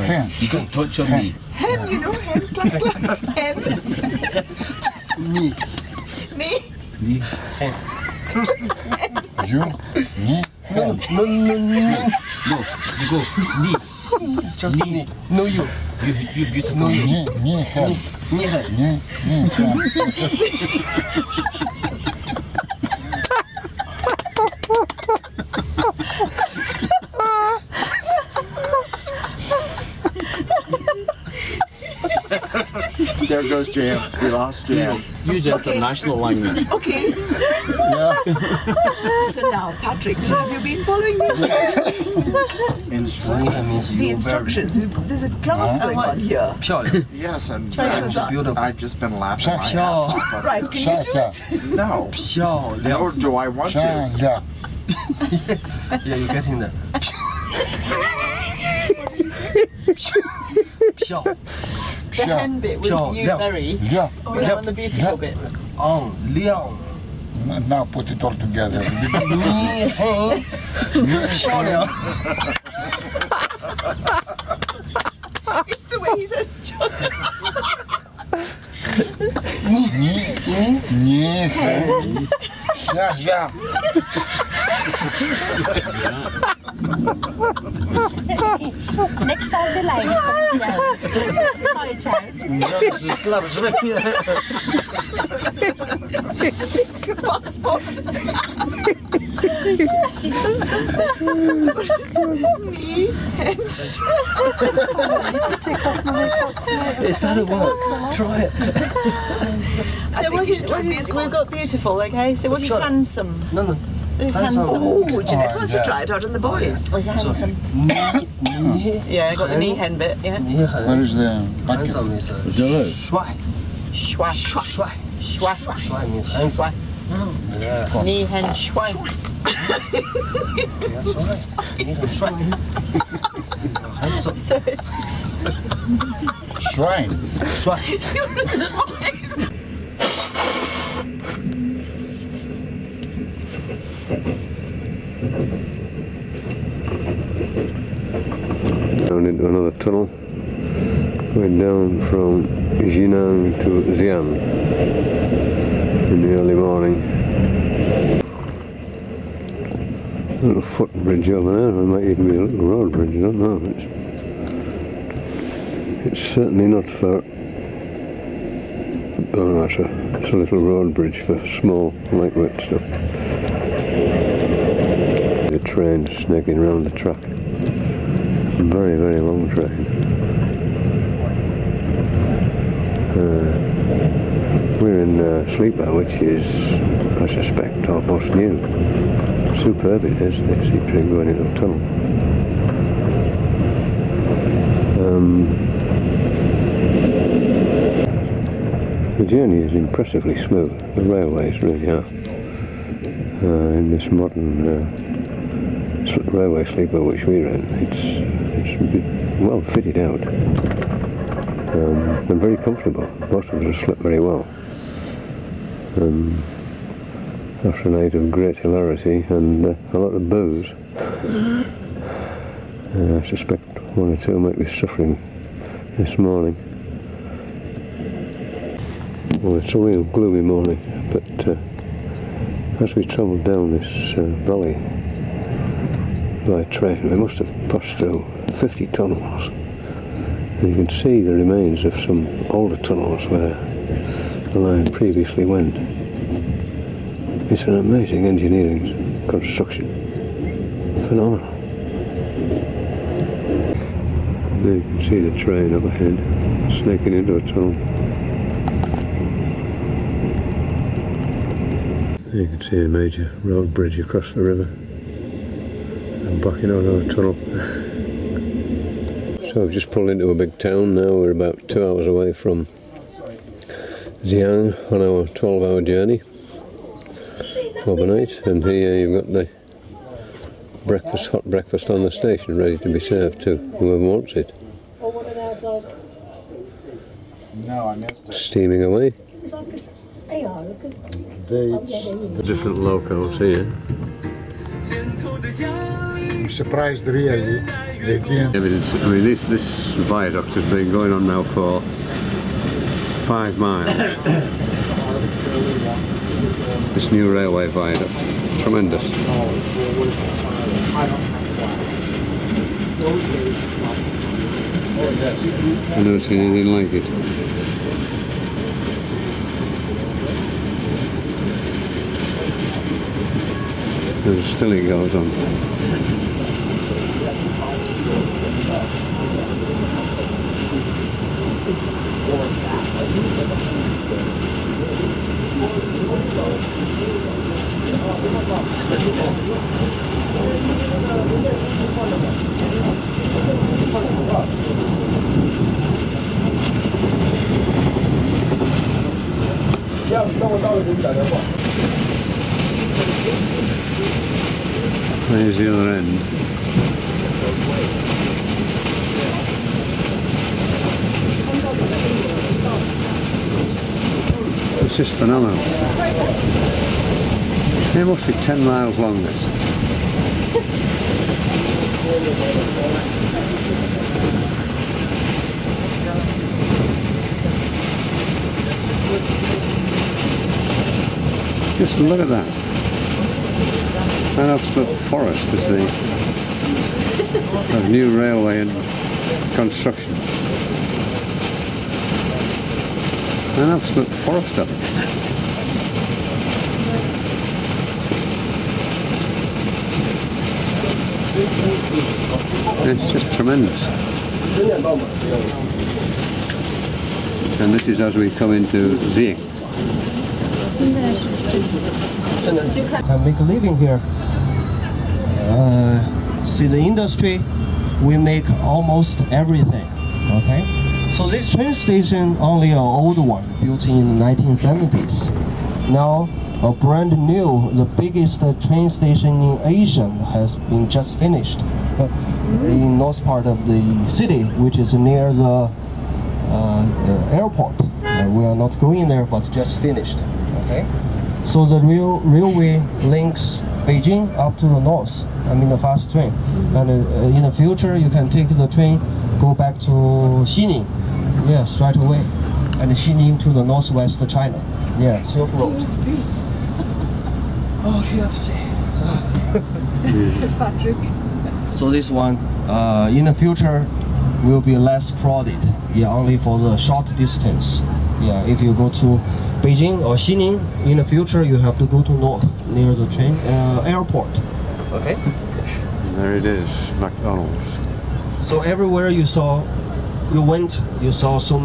Hen. You got to touch on me. Hen, you know, hen, cluck, cluck, hen. Ni. Me? Me. You. Me. Hen. No, no, no. No, you go. Me. Just Ni. ni. No, you. You beautiful. No, Me. Me. Hen. Ni hen. Me. Me. Hen. There goes Jam. We lost Jam. Use international language. Okay. Yeah. So now, Patrick, have you been following the Means the you instructions? There's a class going on here. 漂亮. Yes, and Try She's beautiful. I've just been laughing my ass Sure. off. Right, can you do it? No. 漂亮. Nor do I want to. Yeah. Yeah, you're getting there. 漂 The hen bit was Pure, you yeah. very. Yeah. Oh, yeah, and the beautiful bit. 亮 Now put it all together. 你很漂亮 It's the way he says John. Me. Hen. Yeah. Next time the line comes down, point out. It's your passport. Me and It's better work. Try it. So what is we've got beautiful, okay? So what is Sure. handsome? No, no. What is handsome? Oh, Jeanette wants to try it out on the boys. Was handsome. 你 Yeah, I got the knee hen bit, yeah. 你 Where 很 is the bucket? handsome means 帅 Schwa, schwa, 帅 schwa, schwa. 帅 means handsome. Yeah, Knee hen schwa. that's right. 你很帅 handsome. So it's Shrine. 帅 Down into another tunnel, going down from Xining to Xian in the early morning. A little footbridge over there, it might even be a little road bridge, I don't know. It's certainly not for, oh no, it's a little road bridge for small, lightweight stuff. The train snaking around the track. Very, very long train. We're in Sleeper, which is, I suspect, almost new. Superb it is, the sea train going into a tunnel. The journey is impressively smooth. The railways really are. In this modern railway sleeper which we're in, it's well fitted out and very comfortable. Most of us have slept very well. After a night of great hilarity and a lot of booze, I suspect one or two might be suffering this morning. Well, it's a real gloomy morning, but as we travelled down this valley by train, we must have passed through 50 tunnels, and you can see the remains of some older tunnels where the line previously went. It's an amazing engineering construction. Phenomenal. There you can see the train up ahead, snaking into a tunnel. There you can see a major road bridge across the river. And back into another tunnel. So we've just pulled into a big town now. We're about 2 hours away from Xian on our 12-hour journey overnight, and here you've got the breakfast, hot breakfast on the station, ready to be served to whoever wants it. No, I missed it. Steaming away. Dates. Different locales here. I'm surprised really. They didn't. I mean, this viaduct has been going on now for 5 miles. This new railway viaduct, tremendous. I've never seen anything like it. And still it goes on. There's the other end. It's just phenomenal. It must be 10 miles long, this. Just look at that. An absolute forest is of new railway and construction. An absolute forest of it. It's just tremendous. And this is as we come into Xining. I make a living here. See the industry, we make almost everything. Okay, so this train station only an old one, built in the 1970s. Now a brand new, the biggest train station in Asia has been just finished in north part of the city, which is near the airport. We are not going there, but just finished. Okay, so the railway links Beijing up to the north. I mean the fast train, and in the future you can take the train, go back to Xining, yeah, straight away, and Xining to the northwest China, yeah, Silk Road. KFC. Oh, KFC. Patrick. So this one, in the future, will be less crowded. Yeah, only for the short distance. Yeah, if you go to Beijing or Xining, in the future you have to go to north near the train airport. Okay. And there it is, McDonald's. So everywhere you went, you saw so